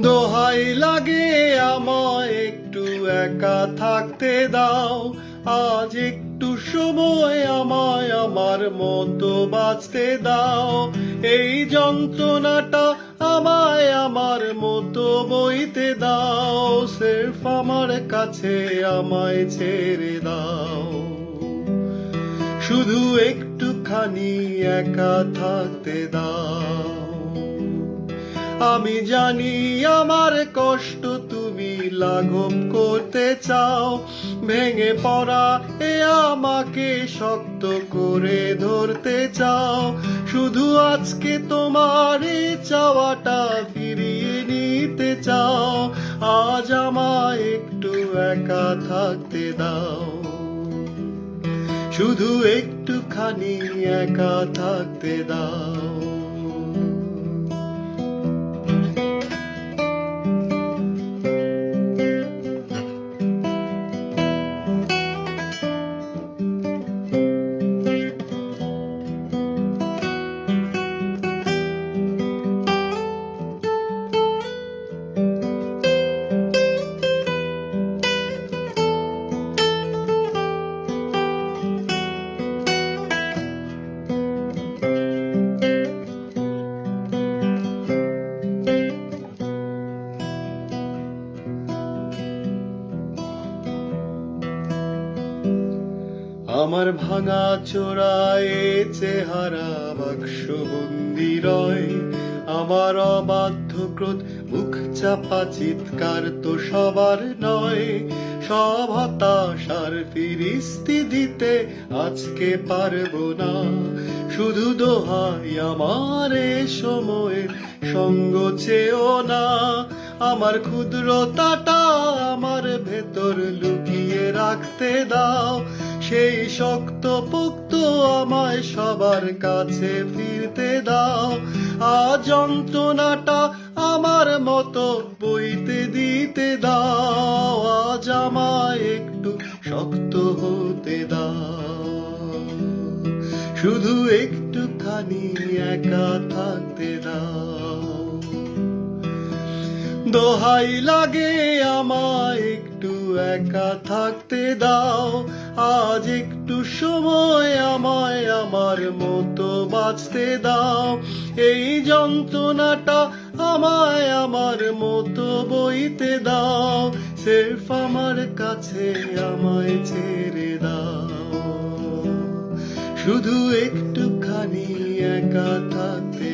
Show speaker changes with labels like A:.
A: দোহাই লাগে আমায় একটু একা থাকতে দাও, আজ একটু সময় আমায় আমার মতো বাঁচতে দাও। এই যন্ত্রণাটা আমায় আমার মতো বইতে দাও, সির্ফ আমার কাছে আমায় ছেড়ে দাও। শুধু একটুখানি একা থাকতে দাও। আমি জানি আমার কষ্ট তুমি লাঘব করতে চাও, ভেঙে পড়া এ আমাকে শক্ত করে ধরতে চাও। শুধু আজকে তোমার এই চাওয়াটা ফিরিয়ে নিতে চাও, আজ আমায় একটু একা থাকতে দাও। শুধু একটুখানি একা থাকতে দাও। আমার ভাঙা চোরায় চেহারা বাক্সবন্দি রয়, আমার অবাধ্য ক্রোধ মুখ চাপা চিৎকার তো সবার নয়। সব হতাশার ফিরিস্তি দিতে আজকে পারবো না, শুধু দোহাই আমার এ সময়ের সঙ্গ চেও না। আমার ক্ষুদ্রতাটা আমার ভেতর লুকিয়ে রাখতে দাও, সেই শক্ত পোক্ত আমায় সবার কাছে ফিরতে দাও। আজ যন্ত্রণাটা আমার মতো বইতে দিতে দাও, আজ আমায় একটু শক্ত হতে দাও। শুধু একটুখানি একা থাকতে দাও। দোহাই লাগে আমায় একটু একা থাকতে দাও, আজ একটু সময় আমায় আমার মতো বাঁচতে দাও। এই যন্ত্রণাটা আমায় আমার মতো বইতে দাও, সির্ফ আমার কাছে আমায় ছেড়ে দাও। শুধু একটুখানি একা থাকতে